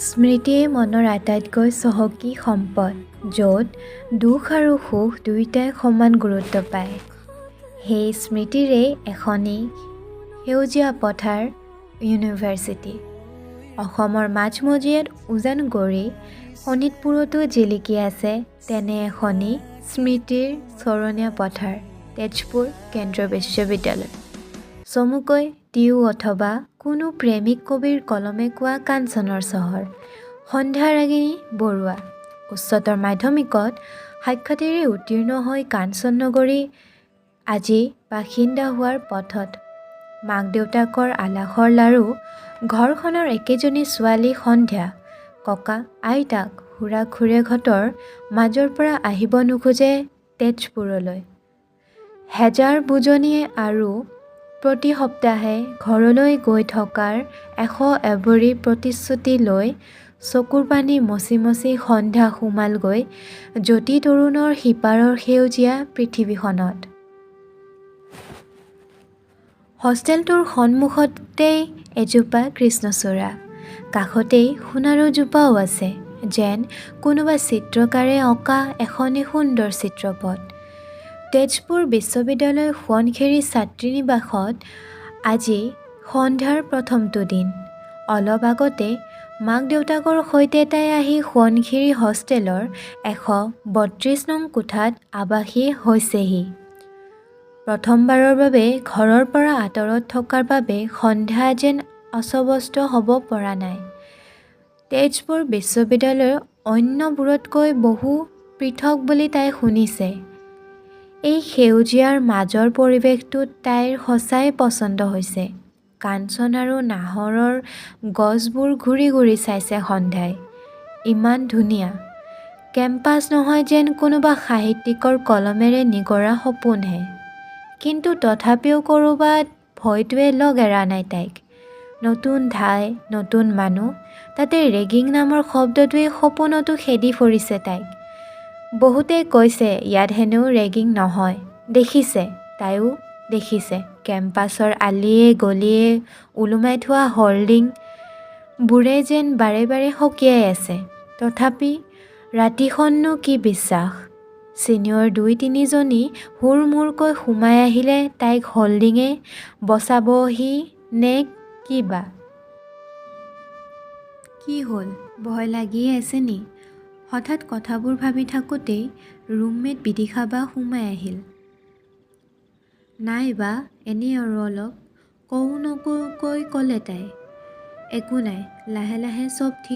স্মৃতিয়ে মনৰ আটাইতকৈ চহকী সম্পদ, য'ত দুখ আৰু সুখ দুয়োটাই সমান গুৰুত্ব পায়। সেই স্মৃতিৰেই এখনি সেউজীয়া পথাৰ ইউনিভাৰ্চিটি। অসমৰ মাজমজিয়াত উজান গৰি শোণিতপুৰতো জিলিকি আছে তেনে এখনি স্মৃতিৰ চৰণীয়া পথাৰ, তেজপুৰ কেন্দ্ৰীয় বিশ্ববিদ্যালয়। চমুকৈ টিউ অথবা কোনো প্ৰেমিক কবিৰ কলমে কোৱা কাঞ্চনৰ চহৰ। সন্ধ্যাৰাগিনী বৰুৱা উচ্চতৰ মাধ্যমিকত সাক্ষাতেৰে উত্তীৰ্ণ হৈ কাঞ্চন নগৰী আজি বাসিন্দা হোৱাৰ পথত। মাক দেউতাকৰ আলাসৰ লাৰু, ঘৰখনৰ একেজনী ছোৱালী সন্ধ্যা, ককা আইতাক খুৰা খুৰীহঁতৰ মাজৰ পৰা আহিব নোখোজে তেজপুৰলৈ। হেজাৰ বুজনিয়ে আৰু প্ৰতি সপ্তাহে ঘৰলৈ গৈ থকাৰ এশএৱৰি প্ৰতিশ্ৰুতি লৈ চকুৰ পানী মচি মচি সন্ধ্যা সোমালগৈ জ্যোতি তৰুণৰ সিপাৰৰ সেউজীয়া পৃথিৱীখনত। হোষ্টেলটোৰ সন্মুখতেই এজোপা কৃষ্ণচূড়া, কাষতেই সোণাৰু জোপাও আছে, যেন কোনোবা চিত্ৰকাৰে অঁকা এখনি সুন্দৰ চিত্ৰপট। তেজপুৰ বিশ্ববিদ্যালয় সোৱণশিৰি ছাত্ৰীনিবাসত আজি সন্ধ্যাৰ প্ৰথমটো দিন। অলপ আগতে মাক দেউতাকৰ সৈতে তাই আহি সোৱণশিৰি হোষ্টেলৰ ১৩২ নং কোঠাত আৱাসী হৈছেহি। প্ৰথমবাৰৰ বাবে ঘৰৰ পৰা আঁতৰত থকাৰ বাবে সন্ধ্যা যেন অস্বস্ত হ'ব পৰা নাই। তেজপুৰ বিশ্ববিদ্যালয় অন্যবোৰতকৈ বহু পৃথক বুলি তাই শুনিছে। এই সেউজীয়াৰ মাজৰ পৰিৱেশটোত তাইৰ সঁচাই পচন্দ হৈছে। কাঞ্চন আৰু নাহৰৰ গছবোৰ ঘূৰি ঘূৰি চাইছে সন্ধ্যাই। ইমান ধুনীয়া কেম্পাছ নহয় যেন কোনোবা সাহিত্যিকৰ কলমেৰে নিগৰা সপোনহে। কিন্তু তথাপিও ক'ৰবাত ভয়টোৱে লগ এৰা নাই তাইক। নতুন ঠাই, নতুন মানুহ, তাতে ৰেগিং নামৰ শব্দটোৱে সপোনতো খেদি ফুৰিছে তাইক। বহুতে কৈছে ইয়াত হেনো ৰেগিং নহয়। দেখিছে, তাইও দেখিছে কেম্পাছৰ আলিয়ে গলিয়ে ওলোমাই থোৱা হৰ্ডিংবোৰে যেন বাৰে বাৰে সকীয়াই আছে। তথাপি ৰাতিখননো কি বিশ্বাস। ছিনিয়ৰ ২-৩জনী হুৰমুৰকৈ সোমাই আহিলে তাইক হল্ডিঙে বচাবহি নে কিবা। কি হ'ল, ভয় লাগিয়ে আছে নি? হঠাৎ কথাবোৰ ভাবি থাকোঁতেই ৰুমমেট বিদিশা বা সোমাই আহিল। নাই বা, এনেই আৰু অলপ, কওঁ নকৌকৈ ক'লে তাই। একো নাই, লাহে লাহে চব ঠিক